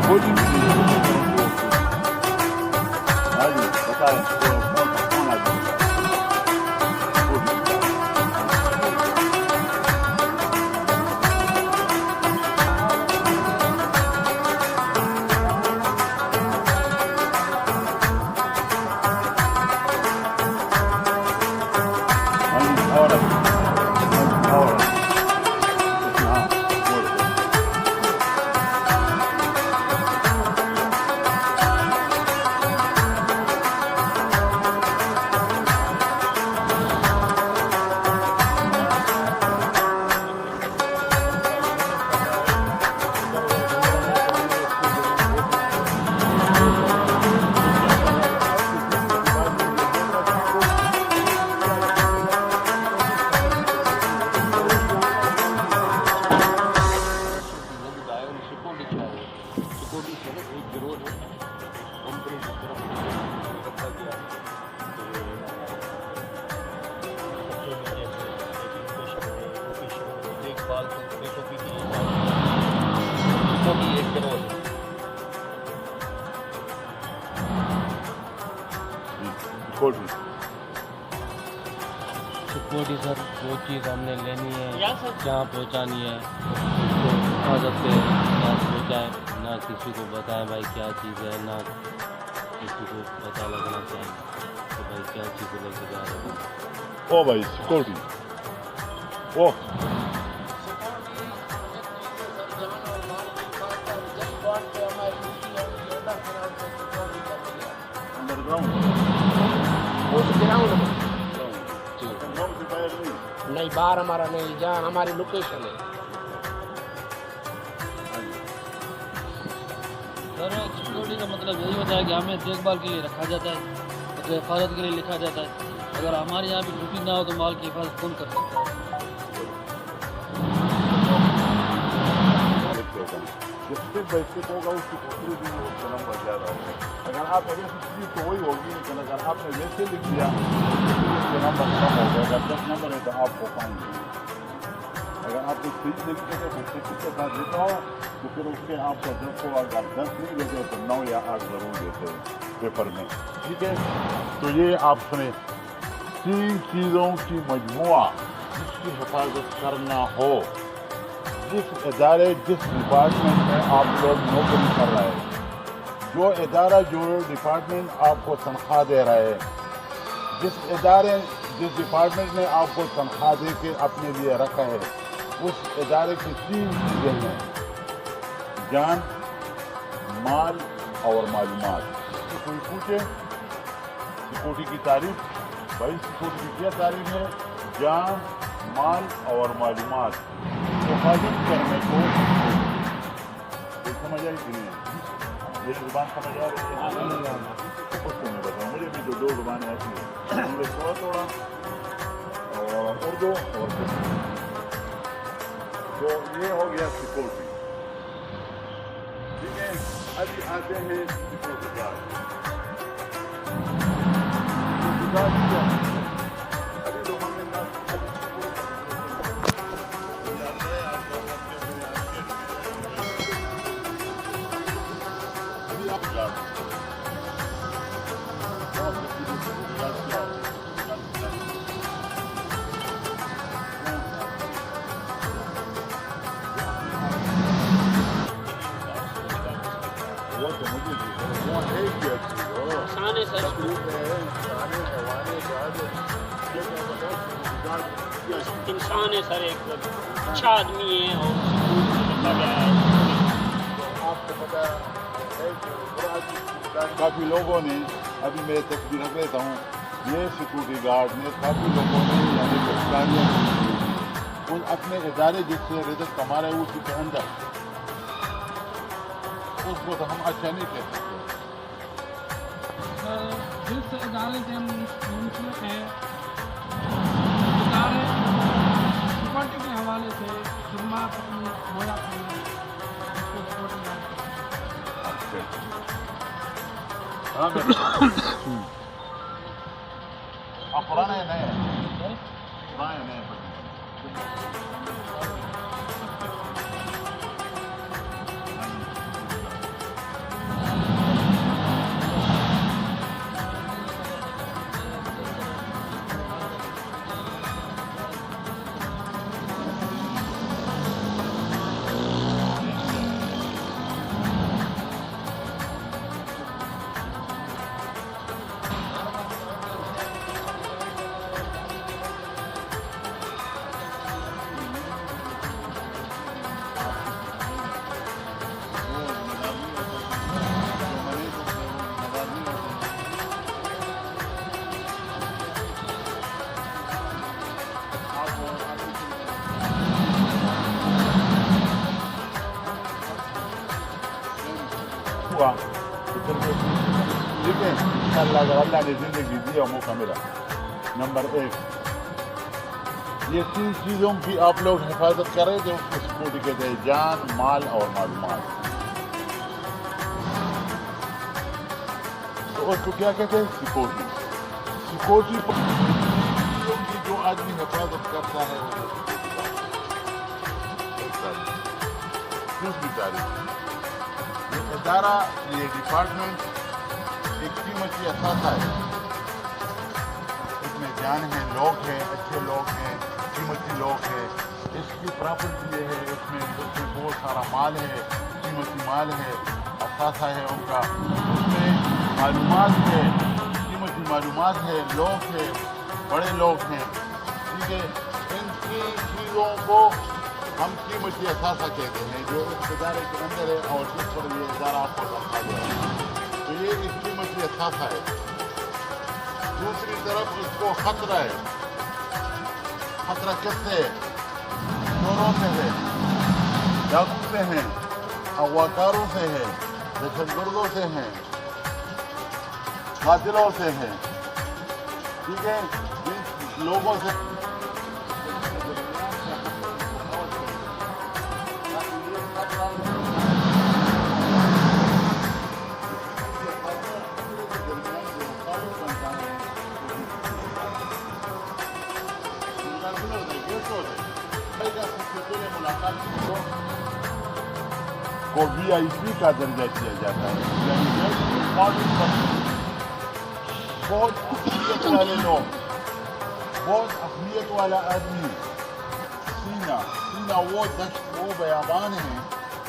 کوئی ہاں جی بتائیں کون آ جائے سیکورٹی سر جو چیز ہم نے لینی ہے جہاں پہنچانی ہے اس کو حفاظت سے پہنچائیں نہ کسی کو بتائیں بھائی کیا چیز ہے نہ کسی کو پتہ لگنا چاہیے کہ بھائی کیا چیز لے کے جا رہے ہیں او بھائی سیکورٹی او نہیں باہر ہمارا نہیں جہاں ہماری لوکیشن ہے سر سیکورٹی کا مطلب یہی ہوتا ہے کہ ہمیں دیکھ بھال کے لیے رکھا جاتا ہے حفاظت کے لیے لکھا جاتا ہے اگر ہمارے یہاں بھی ڈیوٹی نہ ہو تو مال کی حفاظت کون کر سکتا ہے جس سے بیسک ہوگا اس کی دوسری بھی نمبر زیادہ ہوگا اگر آپ اگر سکسی تو وہی ہوگی لیکن اگر آپ نے ویسے لکھ دیا نمبر کم ہو جائے گا 10 نمبر ہے تو آپ کو پائیں گے اگر آپ کو فریج لکھتے ہیں تو سکسی کے ساتھ لکھا ہو تو پھر اس کے آپ کو 10 کو اگر 10 نہیں دیتے تو 9 یا 8 ضرور دیتے ہیں پیپر میں ٹھیک ہے تو یہ آپ سنیں 3 چیزوں کی مجموعہ جس کی حفاظت کرنا ہو جس ادارے جس ڈپارٹمنٹ میں آپ لوگ نوکری کر رہے ہیں جو ادارہ جو ڈپارٹمنٹ آپ کو تنخواہ دے رہا ہے جس ڈپارٹمنٹ نے آپ کو تنخواہ دے کے اپنے لیے رکھا ہے اس ادارے کی 3 چیزیں ہیں جان مال اور معلومات اس سے کوئی پوچھے سیکورٹی کی تعریف بھائی سیکورٹی کی کیا تعریف ہے جان مال اور معلومات حفاظت کرنے کو سمجھ آئی کہ نہیں میری زبان سمجھ آ رہی ہے کچھ تو نہیں بتاؤں مجھے بھی جو 2 زبانیں ایسی ہیں انگلش تھوڑا اور اردو اور تو یہ ہو گیا سیکورٹی ٹھیک ہے ابھی آتے ہیں سیکورٹی گارڈ کیا ابھی تو ہم نے انسان ہے سر ایک اچھا آدمی ہے اور آپ کو پتا ہے کہ کافی لوگوں نے ابھی میں تصویر رکھ لیتا ہوں یہ سیکورٹی گارڈ نے کافی لوگوں نے یعنی پاکستانیوں ان اپنے ادارے جس سے رزق کما رہے اسی کے اندر اس کو تو ہم اچھا نہیں کہہ سکتے جس ادارے سے ہم منسلک ہیں ادارے سیکورٹی کے حوالے سے خدمات اپنی مہیا کرنا اس کو سیکورٹی آپ پرانے نئے پرانے نئے ہوا تو پھر ٹھیک ہے انشاءاللہ اگر اللہ نے زندگی دی اور موقع ملا. نمبر 1 یہ 3 چیزوں کی آپ لوگ حفاظت کریں جو اس کو سیکورٹی کہتے ہیں, جان, مال اور معلومات. تو اس کو کیا کہتے ہیں؟ سیکورٹی. سیکورٹی کی جو آدمی حفاظت کرتا ہے وہ دوسری تاریخ یہ ادارہ, یہ ڈپارٹمنٹ ایک قیمتی اثاثہ ہے. اس میں جان ہے, لوگ ہیں, اچھے لوگ ہیں, قیمتی لوگ ہیں. اس کی پراپرٹی یہ ہے, اس میں بہت سارا مال ہے, قیمتی مال ہے, اثاثہ ہے ان کا. اس میں معلومات ہے, قیمتی معلومات ہے, لوگ ہیں, بڑے لوگ ہیں. ٹھیک ہے, ان کی چیزوں کو ہم قیمتی اثاثہ کہتے ہیں جو اس ادارے کے اندر ہے اور جس پر یہ ادارہ آپ کو رکھا گیا ہے. تو یہ ایک قیمتی اثاثہ ہے. دوسری طرف اس کو خطرہ ہے. خطرہ کس سے ہے؟ چوروں سے ہے, ڈاکو سے ہیں, اغواکاروں سے ہے, دہشت گردوں سے ہیں, قاتلوں سے ہیں. ٹھیک ہے, جن لوگوں سے کو وی آئی پی کا درجہ کیا جاتا ہے. بہت اہمیت والے لوگ, بہت اہمیت والا آدمی. سینا وہ دشت, وہ بیابان ہے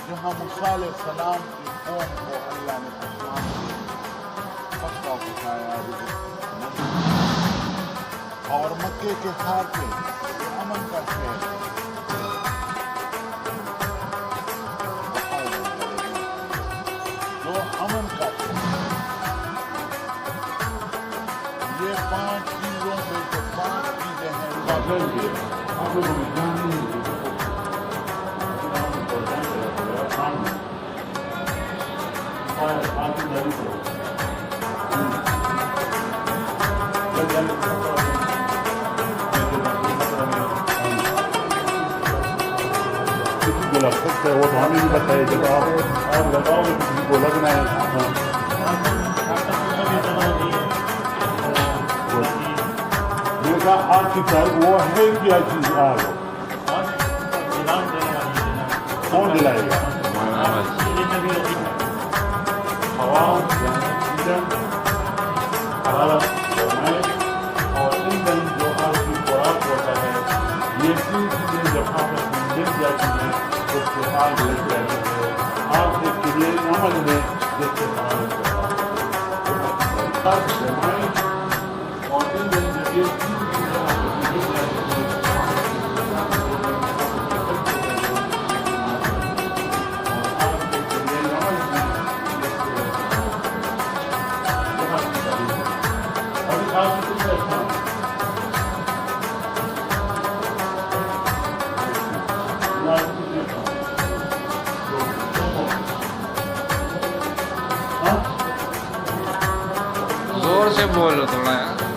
جہاں موسیٰ علیہ السلام کی قوم کو اللہ نے پکا اٹھایا اور مکے کے ساتھ امن کا شہر جو امن کا یہ 5 چیزوں سے جو 5 چیزیں ہیں وہ تو ہمیں بھی بتائے جب آپ لگاؤ گے کسی کو لگنا ہے. میں نے کہا آپ کی طرف وہ ہے کیا چیز آگ کون دلائے گا؟ ہوا, حرارت, گرمائی اور ایندھن جو آگ کی خوراک ہوتا ہے. یہ 3 چیزیں جب آپ مل جاتی ہیں اس سے آگ لگ جاتی ہے. آگ ایک کے لیے عمل ہے جس سے حرارت ہوتا ہے. گرمائی اور ایندھن جب یہ 3 چیزیں آپ کو مل جاتی ہیں زور سے بولو تھوڑا.